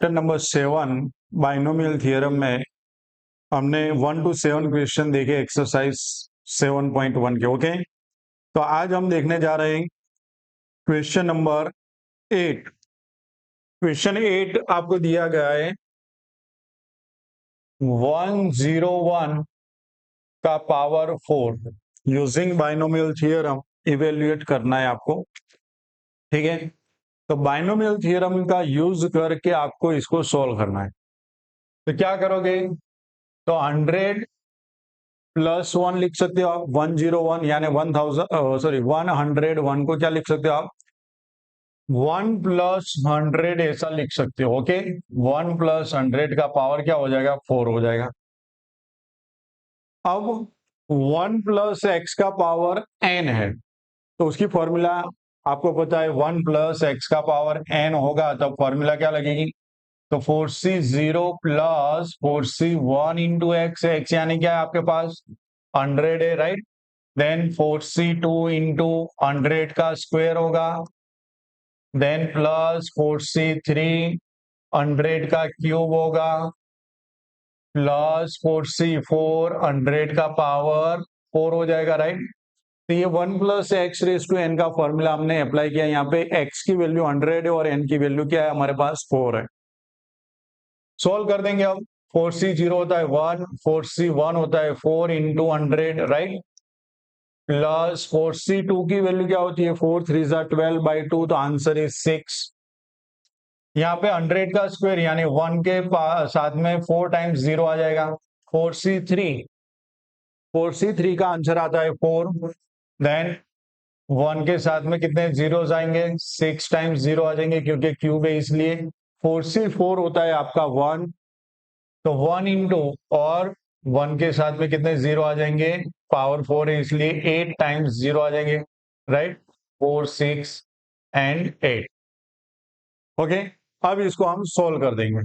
Chapter number 7 binomial theorem में हमने 1 to 7 question देखे एक्सरसाइज 7.1 के। ओके, तो आज हम देखने जा रहे हैं क्वेश्चन नंबर 8। क्वेश्चन 8 आपको दिया गया है 101 का power 4 using binomial theorem evaluate करना है आपको। ठीक है, तो बाइनोमियल थ्योरम का यूज करके आपको इसको सॉल्व करना है। तो क्या करोगे, तो 100 प्लस 1 लिख सकते हो आप, 101 यानी 101 को क्या लिख सकते हो आप, 1 प्लस 100 ऐसा लिख सकते हो। ओके, 1 प्लस 100 का पावर क्या हो जाएगा, 4 हो जाएगा। अब 1 प्लस एक्स का पावर n है, तो उसकी फॉर्मूला आपको पता है, 1 प्लस एक्स का पावर n होगा, तब फॉर्मूला क्या लगेगी, तो 4c0 plus 4c1 into x, x यानी क्या है आपके पास 100 है, राइट। देन 4c2 इंटू 100 का स्क्वायर होगा, देन प्लस 4c3 100 का क्यूब होगा, प्लस 4c4 100 का पावर 4 हो जाएगा, राइट। तो ये 1 plus x raise to n का फॉर्मूला हमने अप्लाई किया। यहाँ पे x की वैल्यू 100 है और n की वैल्यू क्या है, हमारे पास 4 है। सॉल्व कर देंगे अब। 4c0 होता है 1, 4c1 होता है 4 इंटू 100, राइट, प्लस 4c2 की वैल्यू क्या होती है, 4 3 12/2, तो आंसर इज 6। यहाँ पे 100 का स्क्वायर यानी 1 के साथ में 4 टाइम्स 0 आ जाएगा, 4c3 का आंसर आता है 4। देन 1 के साथ में कितने जीरोस आएंगे, 6 टाइम्स 0 आ जाएंगे क्योंकि क्यूब है इसलिए। 4c4 होता है आपका 1, तो 1 इंटू और 1 के साथ में कितने जीरो आ जाएंगे, पावर 4 है इसलिए 8 टाइम्स 0 आ जाएंगे, राइट, 4 6 एंड 8। ओके, अब इसको हम सोल्व कर देंगे।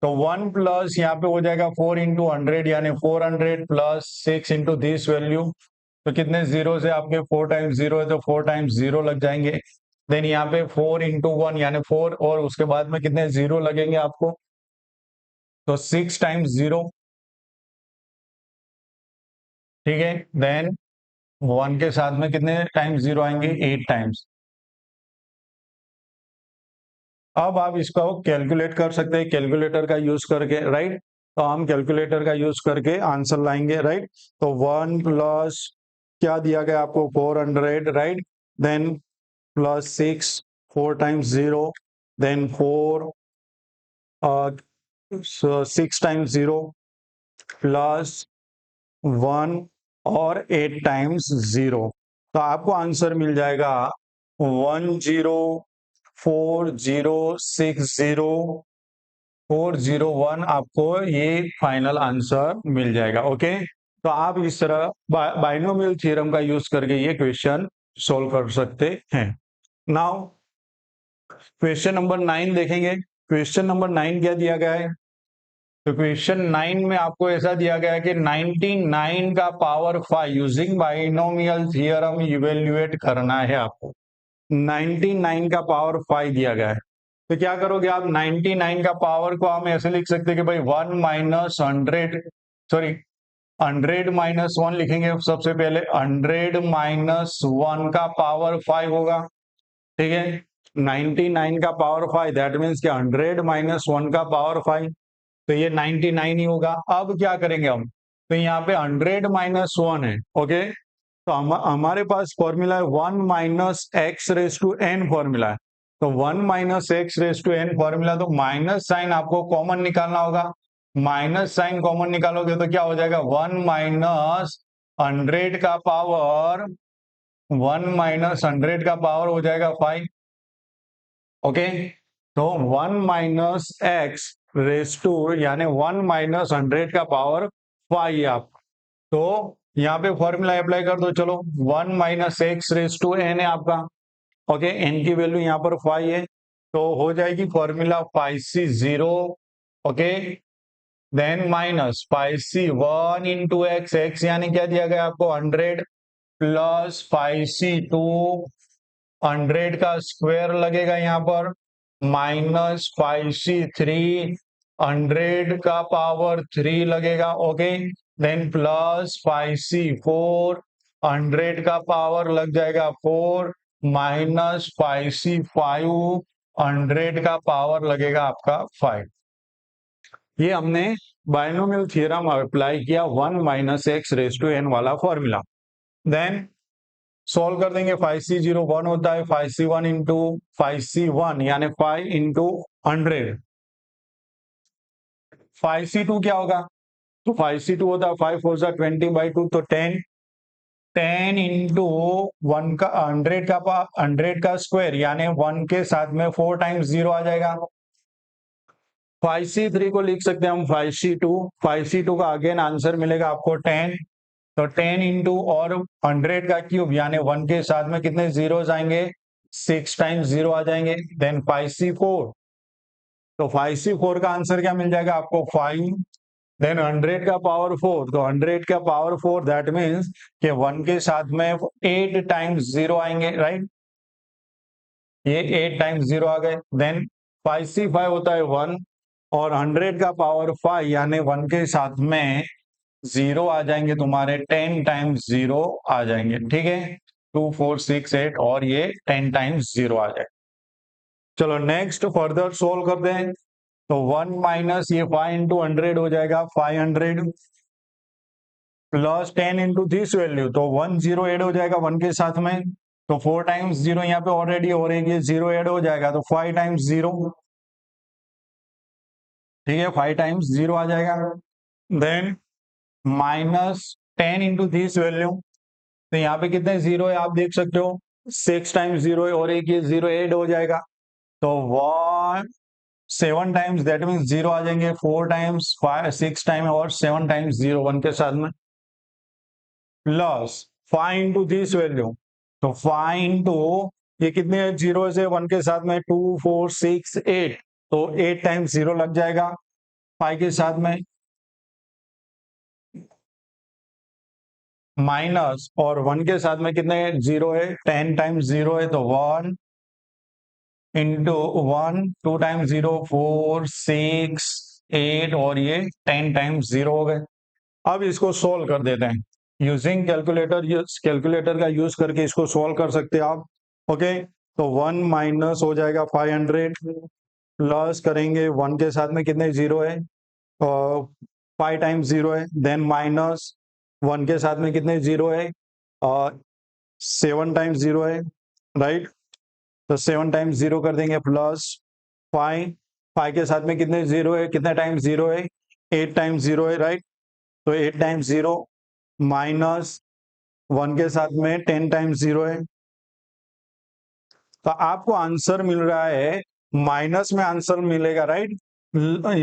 तो 1 प्लस यहाँ पे हो जाएगा 4 इंटू 100 यानी 400 प्लस 6 इंटू दिस वैल्यू, तो कितने जीरो से आपके 4 टाइम्स 0 है तो 4 टाइम्स 0 लग जाएंगे। देन यहाँ पे 4 इंटू 1 यानी 4 और उसके बाद में कितने जीरो लगेंगे आपको, तो 6 टाइम्स 0, ठीक है। देन 1 के साथ में कितने टाइम्स 0 आएंगे, 8 टाइम्स। अब आप इसको कैलकुलेट कर सकते हैं कैलकुलेटर का यूज करके, राइट। तो हम कैलकुलेटर का यूज करके आंसर लाएंगे, राइट। तो 1 प्लस क्या दिया गया आपको, 400, right. Then plus 6, 4 times 0, then 4 6 times 0 plus 1 और 8 टाइम्स 0, तो आपको आंसर मिल जाएगा 104060401, आपको ये फाइनल आंसर मिल जाएगा। ओके, तो आप इस तरह बाइनोमियल थ्योरम का यूज करके ये क्वेश्चन सोल्व कर सकते हैं। नाउ क्वेश्चन नंबर 9 देखेंगे। क्वेश्चन नंबर 9 क्या दिया गया है, तो क्वेश्चन 9 में आपको ऐसा दिया गया है कि 99 का power 5 using binomial theorem evaluate करना है आपको। 99 का पावर 5 दिया गया है, तो क्या करोगे आप, 99 का पावर को हम ऐसे लिख सकते हैं कि भाई 1 माइनस 100, सॉरी 100 माइनस 1 लिखेंगे सबसे पहले, 100 माइनस 1 का पावर 5 होगा, ठीक है। 99 का पावर 5 दैट मीन्स कि 100 माइनस 1 का पावर 5, तो ये 99 ही होगा। अब क्या करेंगे हम, तो यहाँ पे 100 माइनस 1 है, ओके, तो हमारे पास फॉर्मूला है 1 minus x raise to n formula है। तो 1 minus x raise to n formula, तो माइनस साइन आपको कॉमन निकालना होगा। माइनस साइन कॉमन निकालोगे तो क्या हो जाएगा, 1 माइनस 100 का पावर, 1 माइनस 100 का पावर हो जाएगा 5। ओके, तो 1 माइनस एक्स रेस टू यानी 1 माइनस 100 का पावर 5 आप, तो यहाँ पे फॉर्मूला अप्लाई कर दो। चलो 1 minus x raise to n है आपका, ओके, एन की वैल्यू यहाँ पर 5 है, तो हो जाएगी formula 5c0, okay, then minus 5c1 into x, x यानी क्या दिया गया आपको 100, प्लस 5c2 100 का स्क्वायर लगेगा यहाँ पर, माइनस 5c3 100 का पावर 3 लगेगा, ओके। देन प्लस 5c4 100 का पावर लग जाएगा 4 माइनस 5c5 100 का पावर लगेगा आपका 5। ये हमने बायनोमियल थ्योरम अप्लाई किया 1 minus x raise to n वाला फॉर्मूला। देन सॉल्व कर देंगे। 5c0 1 होता है, 5c1 इंटू 5c1 यानी 5 इंटू 100। 5c2 क्या होगा? तो 5c2 होता है 5 4 20/2 तो 10 10 इंटू 1 का 100 का स्क्वायर यानी 1 के साथ में 4 टाइम्स 0 आ जाएगा। 5c3 को लिख सकते हैं हम 5c2। 5c2 का अगेन आंसर मिलेगा आपको 10। तो 10 इंटू और 100 का क्यूब यानी 1 के साथ में कितने जीरोस आएंगे? 6 टाइम्स 0 आ जाएंगे। देन 5c4, तो 5c4 का आंसर क्या मिल जाएगा आपको? 5। देन 100 का पावर 4, तो 100 का पावर 4 दैट मीन्स कि 1 के साथ में 8 टाइम्स 0 आएंगे, राइट। ये 8 टाइम्स 0 आ गए। देन 5c5 होता है 1 और 100 का पावर 5 यानी 1 के साथ में 0 आ जाएंगे तुम्हारे 10 टाइम्स 0 आ जाएंगे, ठीक है। 2 4 6 8 और ये 10 टाइम्स 0 आ जाए। चलो नेक्स्ट फर्दर सोल्व करते हैं। तो 1 माइनस ये 5 इंटू 100 हो जाएगा 500 प्लस 10 इंटू दिस वैल्यू, तो 108 हो जाएगा 1 के साथ में। तो 4 टाइम्स 0 यहाँ पे ऑलरेडी हो रही है, 0 ऐड हो जाएगा तो 5 टाइम्स 0, ठीक है। 5 टाइम्स 0 आ जाएगा। Then minus 10 into this value, तो यहाँ पे कितने 0 है आप देख सकते हो, 6 टाइम्स 0 है और एक ये 0 ऐड हो जाएगा तो 7 टाइम्स दैट मीन्स 0 आ जाएंगे। 4 टाइम्स 5 6 टाइम और 7 टाइम्स 0 1 के साथ में प्लस 5 इंटू दिस वैल्यू, तो 5 इंटू ये कितने जीरो से 1 के साथ में 2 4 6 8, तो 8 टाइम्स 0 लग जाएगा 5 के साथ में माइनस और 1 के साथ में कितने 0 है, 10 टाइम्स 0 है तो 1 इंटू 1 2 टाइम्स 0 4 6 8 और ये 10 टाइम्स 0 हो गए। अब इसको सोल्व कर देते हैं यूजिंग कैलकुलेटर। कैलकुलेटर का यूज करके इसको सोल्व कर सकते हैं आप, ओके। तो 1 माइनस हो जाएगा 500 प्लस करेंगे 1 के साथ में कितने 0 है, 5 टाइम्स 0 है। देन माइनस 1 के साथ में कितने 0 है, 7 टाइम्स 0 है, राइट। तो 7 टाइम्स 0 कर देंगे प्लस 5 5 के साथ में कितने 0 है, कितने टाइम्स 0 है, 8 टाइम्स 0 है, राइट। तो 8 टाइम्स 0 माइनस 1 के साथ में 10 टाइम्स 0 है। तो आपको आंसर मिल रहा है, माइनस में आंसर मिलेगा, राइट।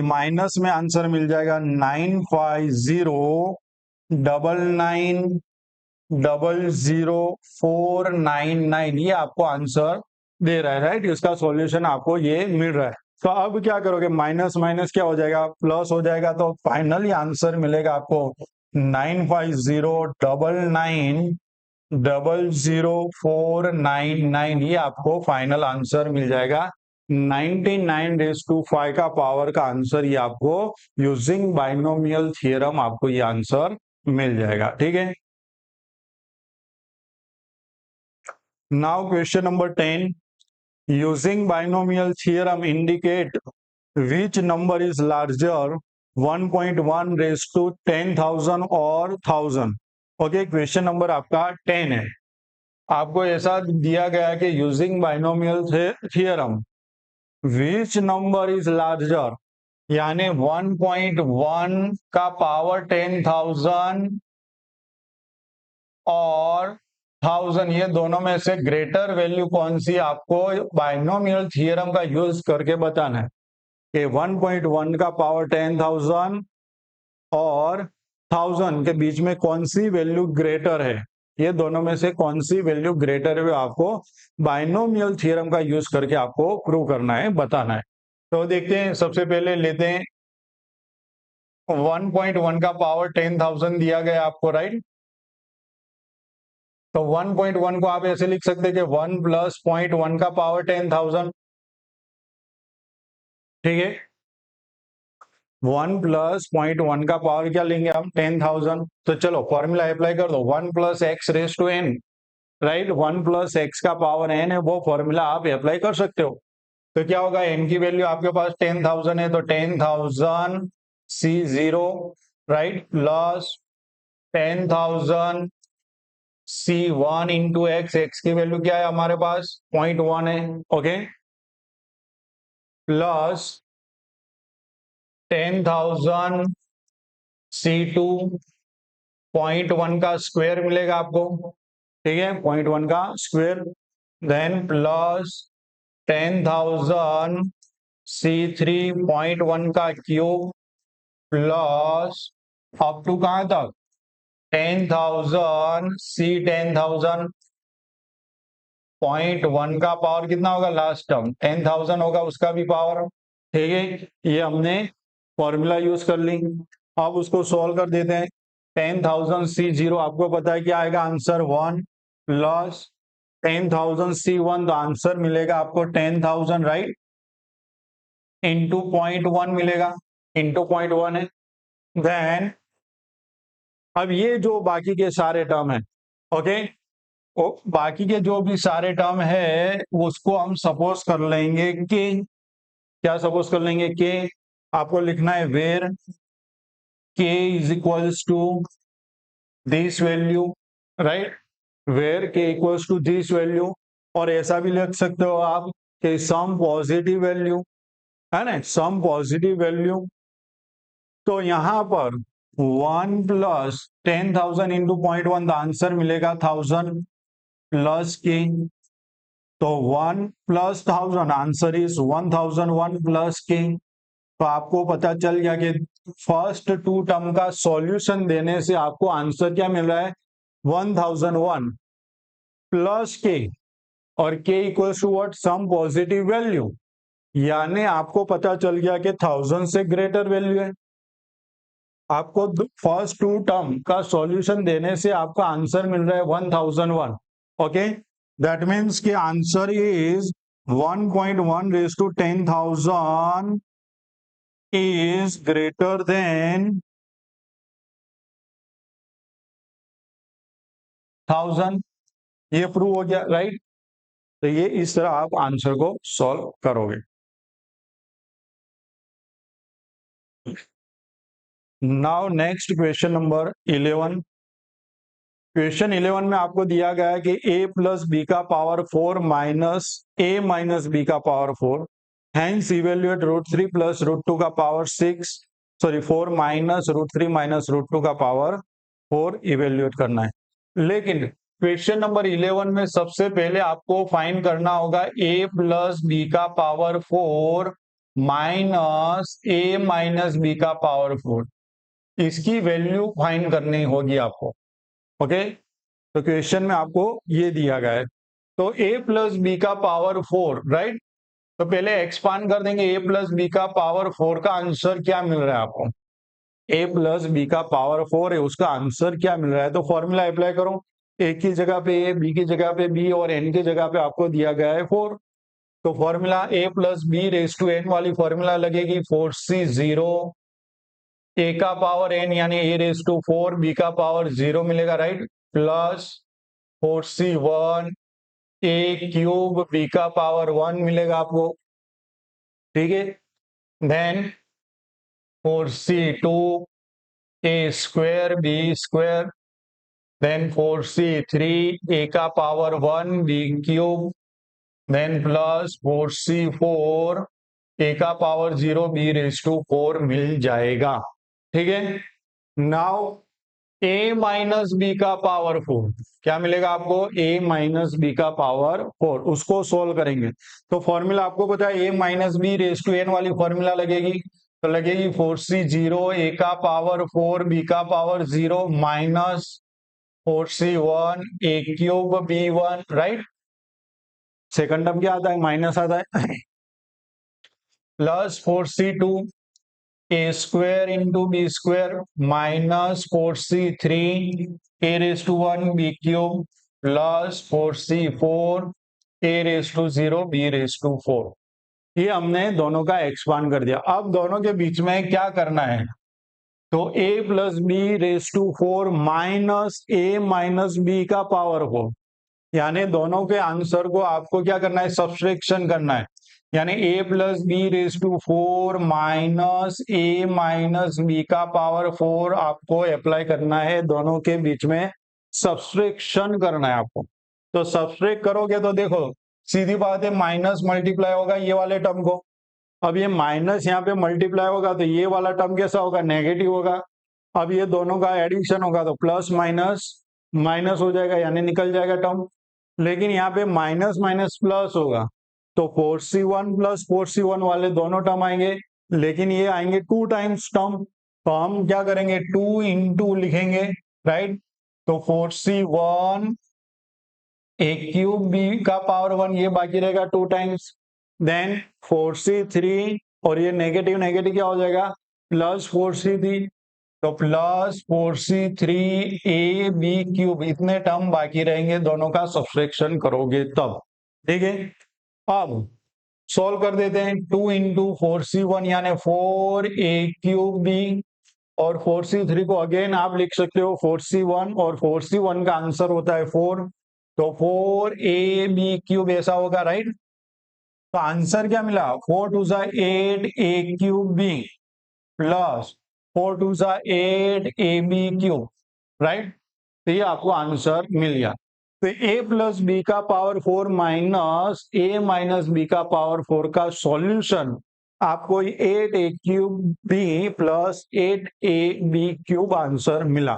माइनस में आंसर मिल जाएगा 95099000499, ये आपको आंसर दे रहा है, राइट। इसका सॉल्यूशन आपको ये मिल रहा है। तो अब क्या करोगे, माइनस माइनस क्या हो जाएगा, प्लस हो जाएगा। तो फाइनली आंसर मिलेगा आपको 95099000499, ये आपको फाइनल आंसर मिल जाएगा। 99 रेज़ टू 5 का पावर का आंसर ये आपको यूजिंग बाइनोमियल थ्योरम आपको ये आंसर मिल जाएगा, ठीक है। Now question number 10, using binomial theorem indicate which number is larger 1.1 raise to 10,000 और 1000। ओके, क्वेश्चन नंबर आपका 10 है। आपको ऐसा दिया गया कि using binomial theorem which number is larger, यानी 1.1 का पावर 10,000 और 1000, ये दोनों में से ग्रेटर वैल्यू कौन सी, आपको बाइनोमियल थ्योरम का यूज करके बताना है कि 1.1 का पावर 10,000 और 1000 के बीच में कौन सी वैल्यू ग्रेटर है। ये दोनों में से कौन सी वैल्यू ग्रेटर है आपको बाइनोमियल थ्योरम का यूज करके आपको प्रूव करना है, बताना है। तो देखते हैं, सबसे पहले लेते हैं 1.1 का पावर 10,000 दिया गया आपको, राइट। तो 1.1 को आप ऐसे लिख सकते हैं कि 1 प्लस 0.1 का पावर 10,000, ठीक है, 1 प्लस 0.1 का पावर क्या लेंगे हम, 10,000। तो चलो फॉर्मूला अप्लाई कर दो, 1 plus x raise to n, right. 1 plus x का पावर एन है, वो फॉर्मूला आप अप्लाई कर सकते हो। तो क्या होगा, एन की वैल्यू आपके पास 10,000 है, तो 10,000 C0, right, plus 10,000 C1 into x, x की वैल्यू क्या है हमारे पास, 0.1 है, ओके, प्लस 10,000 C2, 0.1 का स्क्वायर मिलेगा आपको, ठीक है, 0.1 का स्क्वायर, देन प्लस 10,000 C3, 0.1 का क्यूब, प्लस अप टू कहां तक, 10,000 C10,000, 0.1 का पावर कितना होगा, लास्ट टर्म 10,000 होगा, उसका भी पावर, ठीक है। ये हमने फॉर्मूला यूज कर ली। अब उसको सॉल्व कर देते हैं। 10,000 C0 आपको पता है क्या आएगा आंसर, 1, प्लस 10,000 C1, तो आंसर मिलेगा आपको 10,000, राइट, इंटू 0.1 मिलेगा, इंटू 0.1 है। देन अब ये जो बाकी के सारे टर्म है, ओके, बाकी के जो भी सारे टर्म है उसको हम सपोज कर लेंगे कि, क्या सपोज कर लेंगे कि आपको लिखना है where k is equals to this value, right, where k equals to this value. और ऐसा भी लिख सकते हो आप कि सम पॉजिटिव वैल्यू, है ना, सम पॉजिटिव वैल्यू। तो यहां पर 1 प्लस 10,000 इंटू 0.1, तो आंसर मिलेगा 1000 प्लस k, तो 1 प्लस 1000, आंसर इज 1001 प्लस के। तो आपको पता चल गया कि फर्स्ट टू टर्म का सॉल्यूशन देने से आपको आंसर क्या मिल रहा है, 1001 प्लस के, और k equals to what, some positive value, यानी आपको पता चल गया कि 1000 से ग्रेटर वैल्यू है। आपको फर्स्ट टू टर्म का सॉल्यूशन देने से आपका आंसर मिल रहा है 1001, ओके। दैट मीन्स कि answer is 1.1 raise to 10,000 is greater than 1000। ये प्रूव हो गया, राइट। तो ये इस तरह आप आंसर को सॉल्व करोगे। Now next question number 11। Question 11 में आपको दिया गया है कि a प्लस बी का power 4 minus a minus B का पावर 4, हैंस इवेल्युएट √3 प्लस √2 का पावर 6, सॉरी 4 माइनस √3 माइनस √2 का पावर 4 इवेल्युएट करना है। लेकिन क्वेश्चन नंबर 11 में सबसे पहले आपको फाइंड करना होगा a प्लस बी का power 4 minus a minus B का पावर 4, इसकी वैल्यू फाइंड करनी होगी आपको, ओके। तो क्वेश्चन में आपको ये दिया गया है, तो a प्लस बी का पावर 4, राइट। तो पहले एक्सपांड कर देंगे, a प्लस बी का पावर 4 का आंसर क्या मिल रहा है आपको, a प्लस बी का पावर 4 है, उसका आंसर क्या मिल रहा है। तो फॉर्मूला अप्लाई करो, a की जगह पे a, b की जगह पे b और n की जगह पे आपको दिया गया है 4। तो formula a plus B raise to n वाली फॉर्मूला लगेगी 4c0, a का पावर n यानी a रेस टू 4, b का पावर 0 मिलेगा, right, plus 4c1 a cube, b का पावर 1 मिलेगा आपको, ठीक है। Then 4c2 a square b square, then 4c3 a का power 1 b cube, then plus 4c4 a का पावर 0 b रेज टू 4 मिल जाएगा, ठीक है। नाउ a माइनस बी का पावर 4 क्या मिलेगा आपको, a माइनस बी का पावर 4, उसको सोल्व करेंगे। तो फॉर्मूला आपको पता है a minus B raise to n वाली फॉर्मूला लगेगी, तो लगेगी 4c0 a का पावर 4 b का power 0 minus 4c1 a cube b1, right. Second term क्या आता है, माइनस आता है, plus 4c2 a square into B square minus 4c3 a raise to 1 b cube plus 4c4 a raise to 0 b raise to 4। ये हमने दोनों का expand कर दिया। अब दोनों के बीच में क्या करना है, तो a plus B raise to 4 minus A minus B का पावर 4, यानी दोनों के आंसर को आपको क्या करना है, सब्सट्रैक्शन करना है। यानी a plus B raise to 4 minus A minus B का पावर 4 आपको अप्लाई करना है, दोनों के बीच में सब्सट्रैक्शन करना है आपको। तो सब्सट्रैक्ट करोगे तो देखो सीधी बात है, माइनस मल्टीप्लाई होगा ये वाले टर्म को। अब ये माइनस यहाँ पे मल्टीप्लाई होगा तो ये वाला टर्म कैसा होगा, नेगेटिव होगा। अब ये दोनों का एडिशन होगा तो प्लस माइनस माइनस हो जाएगा, यानी निकल जाएगा टर्म। लेकिन यहाँ पे माइनस माइनस प्लस होगा तो 4c1 प्लस 4c1 वाले दोनों टर्म आएंगे, लेकिन ये आएंगे 2 टाइम्स टर्म। तो हम क्या करेंगे, 2 इंटू लिखेंगे, राइट। तो 4c1 ए क्यूब बी का पावर 1 ये बाकी रहेगा 2 टाइम्स, देन 4c3 और ये नेगेटिव नेगेटिव क्या हो जाएगा, प्लस 4c3, तो plus 4c3 a B cube, इतने टर्म बाकी रहेंगे, दोनों का सब्सट्रैक्शन करोगे तब, ठीक है। अब सॉल्व कर देते हैं, 2 इंटू 4c1 यानी 4 ए क्यूब बी, और 4c3 को अगेन आप लिख सकते हो 4c1, और 4c1 का आंसर होता है 4, तो 4 ए बी क्यूब ऐसा होगा, राइट। तो आंसर क्या मिला, 4 टू सा 8 A cube B plus 4 to सा 8 ए बी क्यूब, राइट। तो ये आपको आंसर मिल गया। तो a प्लस बी का पावर 4 माइनस ए माइनस बी का पावर 4 का सॉल्यूशन आपको 8 A cube B plus 8 A B cube answer मिला।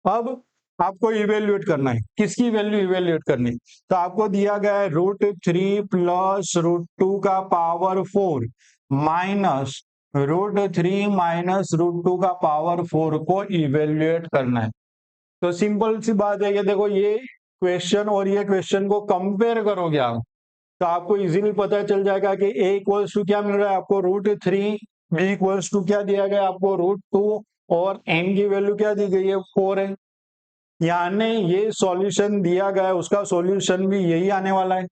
अब आपको इवेल्युएट करना है, किसकी वैल्यू इवेल्युएट करनी है, तो आपको दिया गया है √3 प्लस √2 का पावर 4 माइनस √3 माइनस √2 का पावर 4 को इवेल्युएट करना है। तो सिंपल सी बात है कि देखो ये क्वेश्चन और ये क्वेश्चन को कंपेयर करोगे आप, तो आपको इजीली पता चल जाएगा कि a इक्वल्स टू क्या मिल रहा है आपको, √3, b इक्वल्स टू क्या दिया गया आपको, √2, और n की वैल्यू क्या दी गई है, 4 है। यानी ये सॉल्यूशन दिया गया है, उसका सॉल्यूशन भी यही आने वाला है।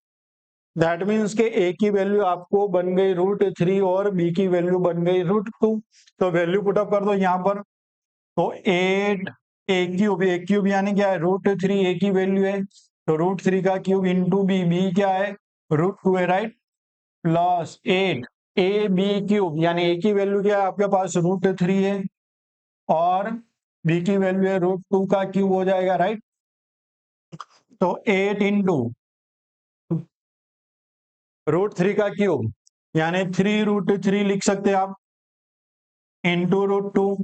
दैट मीन्स के a की वैल्यू आपको बन गई √3 और b की वैल्यू बन गई √2। तो वैल्यू पुटअप कर दो यहाँ पर, तो 8 ए क्यूब यानी क्या है, √3 a की वैल्यू है, तो √3 का क्यूब इंटू बी क्या है, √2 है, right, plus 8 A B cube यानी a की वैल्यू क्या है आपके पास, √3 है, और b की वैल्यू है √2 का क्यूब हो जाएगा, राइट। तो 8 इंटू √3 का क्यूब यानी 3√3 लिख सकते हैं आप, इंटू √2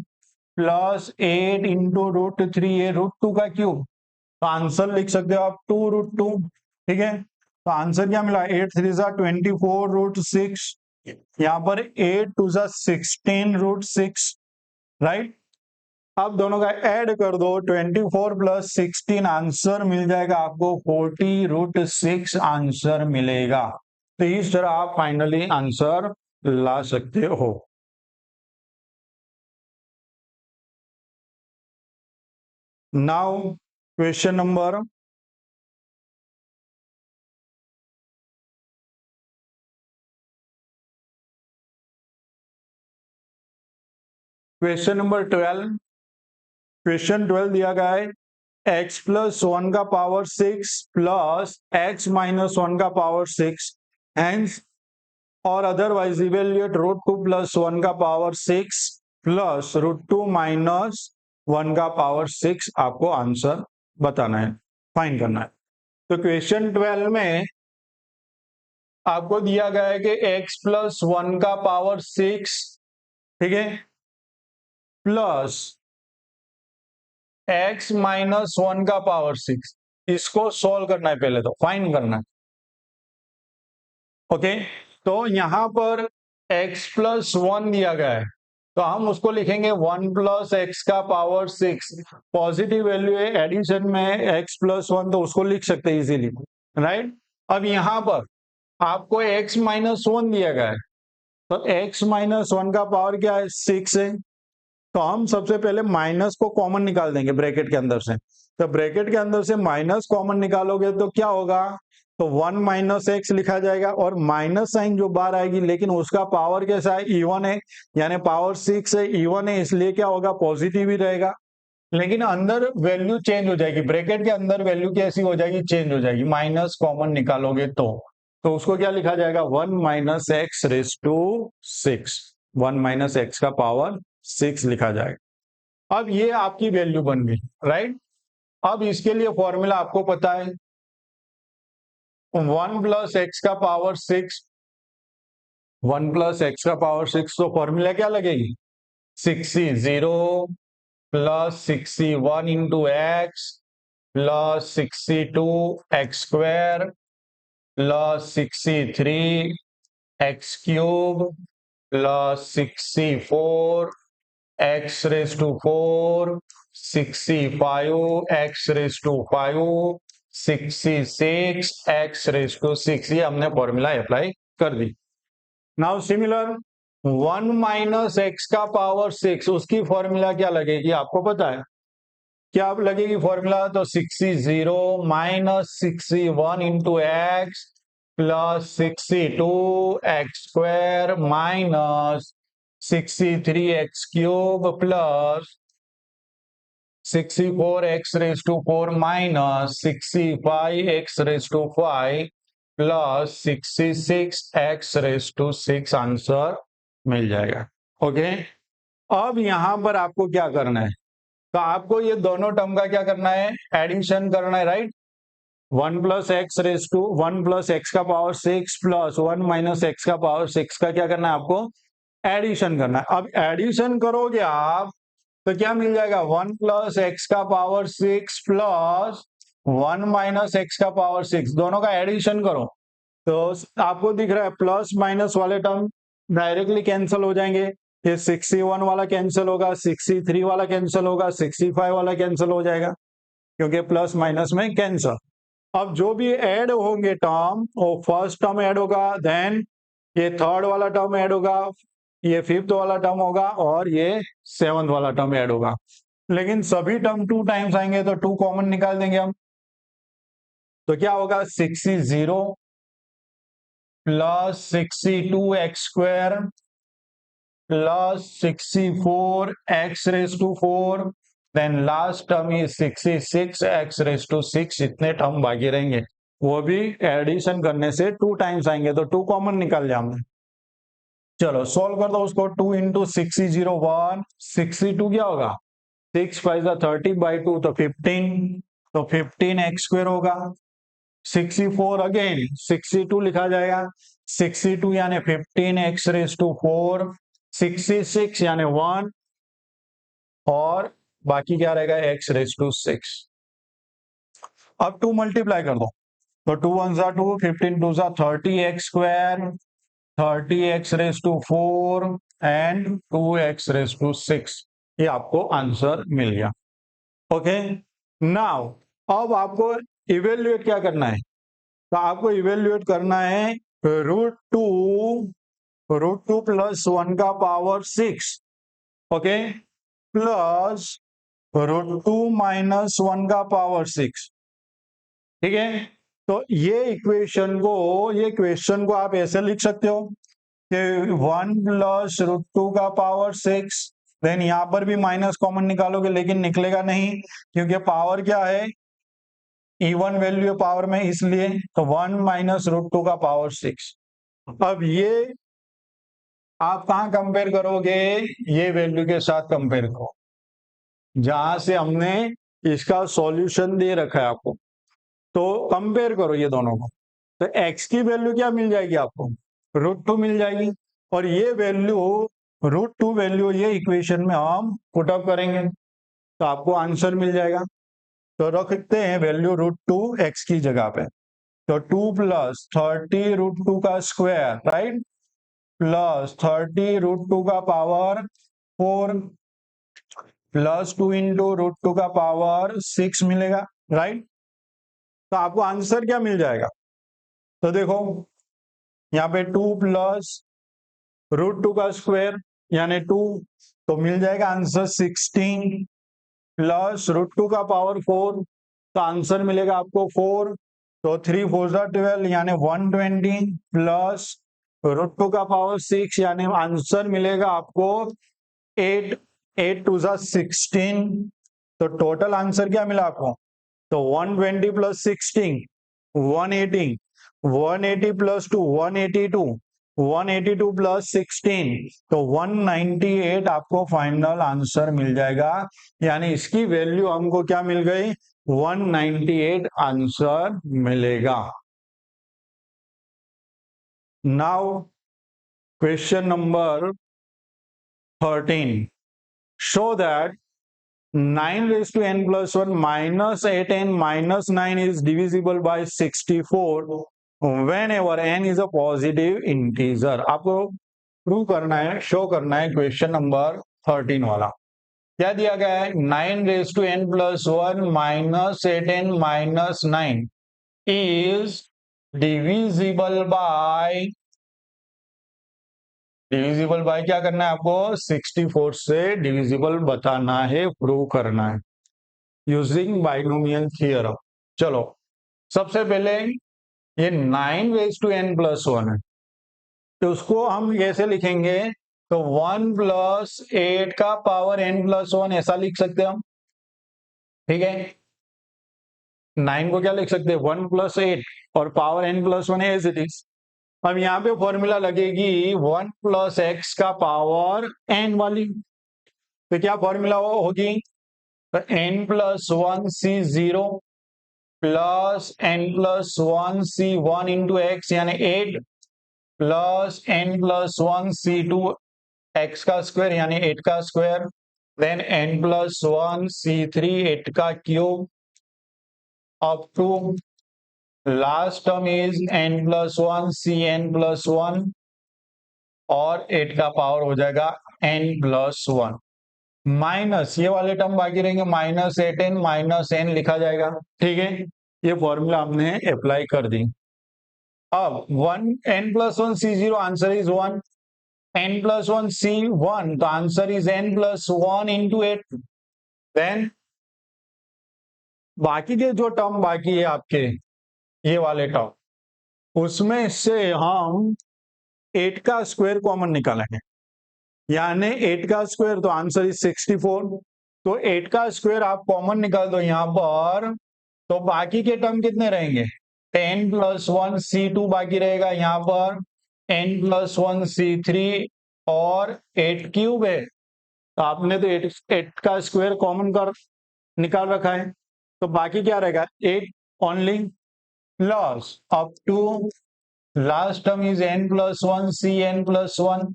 प्लस 8 इंटू √3 है √2 का क्यूब, तो आंसर लिख सकते हो आप 2√2, ठीक है। तो आंसर क्या मिला, 8 3 सा 24 √6, यहाँ पर 8 2 सा 16 √6, राइट। अब दोनों का ऐड कर दो, 24 प्लस 16 आंसर मिल जाएगा आपको 40 √6 आंसर मिलेगा। तो इस तरह आप फाइनली आंसर ला सकते हो। Now question number question number 12। Question 12 दिया गया है x प्लस 1 का पावर 6 प्लस x माइनस 1 का पावर 6, हेंस और अदरवाइज इवेल्युएट √2 प्लस 1 का पावर 6 प्लस √2 माइनस 1 का पावर 6 आपको आंसर बताना है, फाइंड करना है। तो क्वेश्चन 12 में आपको दिया गया है कि x प्लस 1 का पावर 6, ठीक है, प्लस x माइनस 1 का पावर 6, इसको सॉल्व करना है, पहले तो फाइंड करना है, ओके। तो यहां पर x प्लस 1 दिया गया है, तो हम उसको लिखेंगे 1 प्लस एक्स का पावर 6, पॉजिटिव वैल्यू है एडिशन में x प्लस 1, तो उसको लिख सकते हैं इजीली, राइट। अब यहां पर आपको x माइनस 1 दिया गया है, तो x माइनस 1 का पावर क्या है, 6 है। तो हम सबसे पहले माइनस को कॉमन निकाल देंगे ब्रैकेट के अंदर से, तो ब्रैकेट के अंदर से माइनस कॉमन निकालोगे तो क्या होगा, तो 1 माइनस एक्स लिखा जाएगा, और माइनस साइन जो बार आएगी लेकिन उसका पावर कैसा है, इवन है, यानी पावर 6 है, इवन है, इसलिए क्या होगा, पॉजिटिव ही रहेगा। लेकिन अंदर वैल्यू चेंज हो जाएगी, ब्रैकेट के अंदर वैल्यू कैसी हो जाएगी, चेंज हो जाएगी, माइनस कॉमन निकालोगे तो उसको क्या लिखा जाएगा, 1 minus x raise to 6, 1 minus x का पावर 6 लिखा जाएगा। अब ये आपकी वैल्यू बन गई, राइट। अब इसके लिए फॉर्मूला आपको पता है, 1 प्लस एक्स का पावर 6, 1 प्लस एक्स का पावर 6, तो फॉर्मूला क्या लगेगी, 60 plus 61 into x plus 62 x square plus 63 x cube plus 64 x raise to 4, 65 x raise to 5, 66 x raise to 6। ये हमने फॉर्मूला अप्लाई कर दी। नाउ सिमिलर 1 माइनस एक्स का पावर 6, उसकी फॉर्मूला क्या लगेगी आपको पता है, क्या आप लगेगी फॉर्मूला, तो 60 minus 61 into x plus 62 x square minus 63 x cube plus 64 x raise to 4 minus 65 x raise to 5 plus 66 x raise to 6 answer मिल जाएगा। ओके, अब यहां पर आपको क्या करना है, तो आपको ये दोनों टर्म का क्या करना है, एडिशन करना है, right. 1 plus x raise to 1 plus x का पावर 6 प्लस 1 माइनस एक्स का पावर 6 का क्या करना है आपको, एडिशन करना है। अब एडिशन करोगे आप तो क्या मिल जाएगा, 1 प्लस एक्स का पावर 6 प्लस 1 माइनस एक्स का पावर 6, दोनों का एडिशन करो तो आपको दिख रहा है प्लस माइनस वाले टर्म डायरेक्टली कैंसिल हो जाएंगे, ये 61 वाला कैंसिल होगा, 63 वाला कैंसिल होगा, 65 वाला कैंसिल हो जाएगा, क्योंकि प्लस माइनस में कैंसिल। अब जो भी ऐड होंगे टर्म, वो फर्स्ट टर्म ऐड होगा, देन ये थर्ड वाला टर्म ऐड होगा, ये फिफ्थ वाला टर्म होगा, और ये सेवंथ वाला टर्म ऐड होगा। लेकिन सभी टर्म 2 टाइम्स आएंगे तो 2 कॉमन निकाल देंगे हम, तो क्या होगा, 60 plus 62 x square plus 64 x raise to 4, then last term is 66 x raise to 6। इतने टर्म बाकी रहेंगे, वो भी एडिशन करने से 2 टाइम्स आएंगे, तो 2 कॉमन निकाल लिया हमने। चलो सॉल्व कर दो उसको, 2 इंटू 60 62 क्या होगा, 6 5 30 बाई 2 तो 15, तो 15 एक्स स्क्वायर होगा। 64 अगेन 62 लिखा जाएगा, 62 यानी 15 एक्स रेस टू 4, 66 यानी 1, और बाकी क्या रहेगा, एक्स रेस टू 6। अब 2 मल्टीप्लाई कर दो, तो 2 1 जा 2, 15 2 जा 30 x square, 30 x raise to 4 and 2 x raise to 6। ये आपको आंसर मिल गया। ओके, नाउ अब आपको इवेल्युएट क्या करना है, तो आपको इवेल्युएट करना है √2 प्लस 1 का पावर 6, ओके, प्लस √2 माइनस 1 का पावर 6, ठीक है। तो ये क्वेश्चन को आप ऐसे लिख सकते हो कि 1 प्लस √2 का पावर 6, देन यहां पर भी माइनस कॉमन निकालोगे लेकिन निकलेगा नहीं, क्योंकि पावर क्या है, इवन वैल्यू पावर में, इसलिए तो 1 माइनस √2 का पावर 6। अब ये आप कहां कंपेयर करोगे, ये वैल्यू के साथ कंपेयर करो जहां से हमने इसका सॉल्यूशन दे रखा है आपको, तो कंपेयर करो ये दोनों को। तो x की वैल्यू क्या मिल जाएगी आपको, √2 मिल जाएगी, और ये वैल्यू √2 वैल्यू ये इक्वेशन में हम पुटअप करेंगे तो आपको आंसर मिल जाएगा। तो रखते हैं वैल्यू √2 x की जगह पे, तो 2 प्लस 30 √2 का स्क्वायर, राइट, प्लस 30 √2 का पावर 4 प्लस 2 इंटू √2 का पावर 6 मिलेगा, राइट। तो आपको आंसर क्या मिल जाएगा, तो देखो यहाँ पे 2 प्लस √2 का स्क्वायर यानी 2, तो मिल जाएगा आंसर 16, प्लस √2 का पावर 4, तो आंसर मिलेगा आपको 4, तो 3 4 12 यानी 120 प्लस √2 का पावर 6 यानी आंसर मिलेगा आपको 8 8 2 16। तो टोटल आंसर क्या मिला आपको? तो 120 प्लस 16 180 180 प्लस 2 182 182 प्लस 16 तो 198 आपको फाइनल आंसर मिल जाएगा। यानी इसकी वैल्यू हमको क्या मिल गई? 198 आंसर मिलेगा। Now question number 13 show that 9 raised to n plus 1 minus 8n minus 9 is divisible by 64 whenever n is a positive integer। आपको प्रूव करना है, शो करना है क्वेश्चन नंबर 13 वाला। क्या दिया गया है? 9 raised to n plus 1 minus 8n minus 9 is divisible by क्या करना है आपको? 64 से डिविजिबल बताना है, प्रूव करना है यूजिंग बाइनोमियल थियरम। चलो सबसे पहले ये 9 रेज टू n प्लस 1 है, तो उसको हम कैसे लिखेंगे? तो 1 प्लस 8 का पावर n प्लस 1 ऐसा लिख सकते हैं हम, ठीक है। 9 को क्या लिख सकते हैं? 1 प्लस 8 और power n plus 1 as it is. अब यहाँ पे फॉर्मूला लगेगी 1 प्लस एक्स का पावर n वाली, तो क्या फॉर्मूला होगी? तो n plus 1 c0 plus n plus 1 c1 into x यानी 8 plus n plus 1 c2 x का स्क्वायर यानी 8 का square, then n plus 1 c3 8 का cube up to last term is n plus 1 cn plus 1 और 8 का power हो जाएगा n plus 1 minus ये वाले टर्म बाकी रहेंगे, माइनस 8n माइनस n लिखा जाएगा, ठीक है। ये फॉर्मूला हमने अप्लाई कर दी। अब 1 n plus 1 c0 answer is 1, n plus 1 c1 तो answer is n plus 1 into 8। Then बाकी के जो टर्म बाकी है आपके ये वाले टर्म, उसमें से हम 8 का स्क्वायर कॉमन निकालेंगे, यानी 8 का स्क्वायर तो आंसर इज 64। तो 8 का स्क्वायर आप कॉमन निकाल दो यहां पर, तो बाकी के टर्म कितने रहेंगे? 10 प्लस 1 c2 बाकी रहेगा यहां पर, n प्लस 1 c3 और 8 क्यूब है, तो आपने तो 8 का स्क्वायर कॉमन कर निकाल रखा है, तो बाकी क्या रहेगा? 8 only plus up to last term is n plus 1 cn plus 1।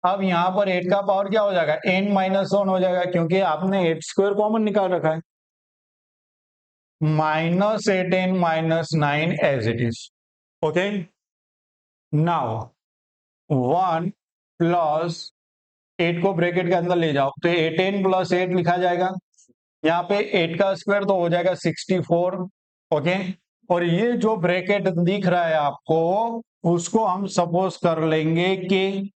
अब यहां पर 8 का पावर क्या हो जाएगा? n माइनस 1 हो जाएगा, क्योंकि आपने 8 स्क्वायर कॉमन निकाल रखा है, minus 8n minus 9 as it is. Okay, now 1 plus 8 को ब्रैकेट के अंदर ले जाओ तो 8n प्लस 8 लिखा जाएगा, यहाँ पे 8 का स्क्वायर तो हो जाएगा 64। ओके, और ये जो ब्रैकेट दिख रहा है आपको, उसको हम सपोज कर लेंगे कि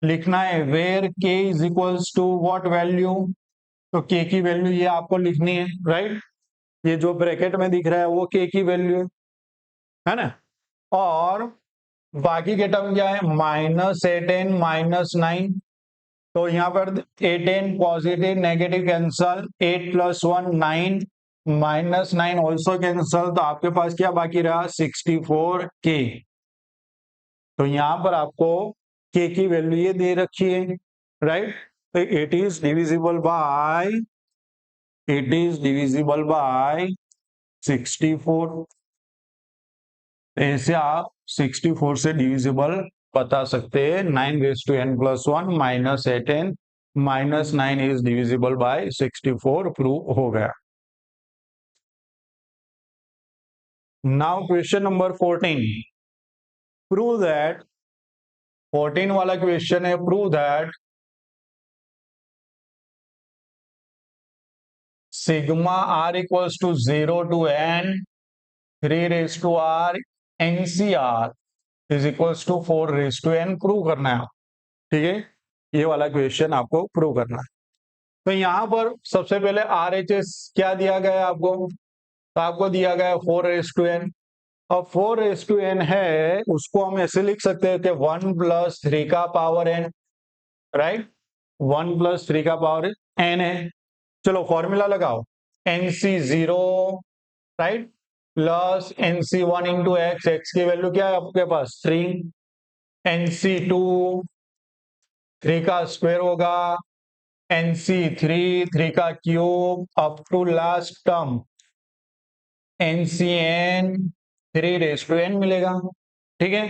लिखना है where k is equals to what value, तो k की वैल्यू ये आपको लिखनी है, राइट। ये जो ब्रैकेट में दिख रहा है वो k की वैल्यू है ना। और बाकी के टर्म क्या है? माइनस 8n माइनस 9, तो यहाँ पर 8n positive negative cancel, 8 plus 1 9 minus 9 also cancel, तो आपके पास क्या बाकी रहा? 64k। तो यहां पर आपको k की वैल्यू ये दे रखी है, राइट। तो इट इज डिविजिबल बाय 64। ऐसे आप 64 से डिविजिबल बता सकते हैं। 9 raise to n plus 1 minus 8n minus 9 is divisible by 64, prove हो गया। Now question number 14, prove that 14 वाला क्वेश्चन है, prove that sigma r equals to 0 to n 3 raise to r NCR is equals to 4 raise to n prove करना है, ठीक है। ये वाला क्वेश्चन आपको प्रूव करना है। तो यहां पर सबसे पहले RHS क्या दिया गया है आपको? तो आपको दिया गया है 4 रेज टू n, अब 4:n है, उसको हम ऐसे लिख सकते हैं कि 1 + 3 का पावर n, राइट। 1 + 3 का पावर n है। चलो फॉर्मूला लगाओ, NC0, right, plus NC1 into x, x की वैल्यू क्या है आपके पास 3, NC2 3 का स्क्वायर होगा, NC3 3 का cube, up to last term NCN 3:n मिलेगा। ठीक है,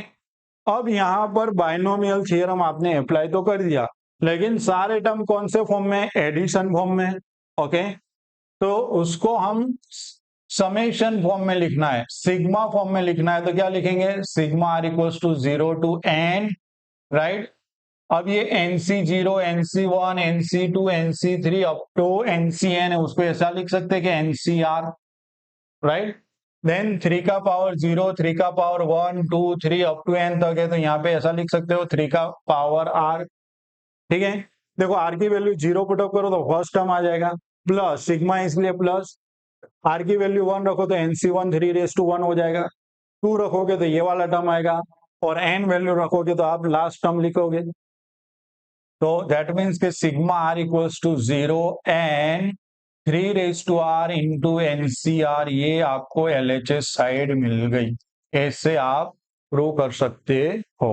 अब यहां पर बाइनोमियल थ्योरम आपने अप्लाई तो कर दिया, लेकिन सारे टर्म कौन से फॉर्म में, एडिशन फॉर्म में। ओके, तो उसको हम समेशन फॉर्म में लिखना है, सिग्मा फॉर्म में लिखना है, तो क्या लिखेंगे, sigma r equals to 0 to n, राइट। अब ये NC0 NC1 NC2 NC3 up to NCN है, उसको ऐसा लिख सकते हैं कि NCR, राइट। देन 3 का पावर 0, 3 का पावर 1 2 3 अप टू n तक है, तो यहाँ पे ऐसा लिख सकते हो 3 का पावर r। ठीक है, देखो r की वैल्यू 0 पुटअप करो तो फर्स्ट टर्म आ जाएगा, प्लस सिग्मा इसलिए प्लस, r की वैल्यू 1 रखो तो NC1 3:1 हो जाएगा, 2 रखोगे तो ये वाला टर्म आएगा, और n वैल्यू रखोगे तो आप लास्ट टर्म लिखोगे। तो दैट मीन्स के sigma r equals to 0 n 3r into NCR, ये आपको LHS साइड मिल गई। ऐसे आप प्रूव कर सकते हो।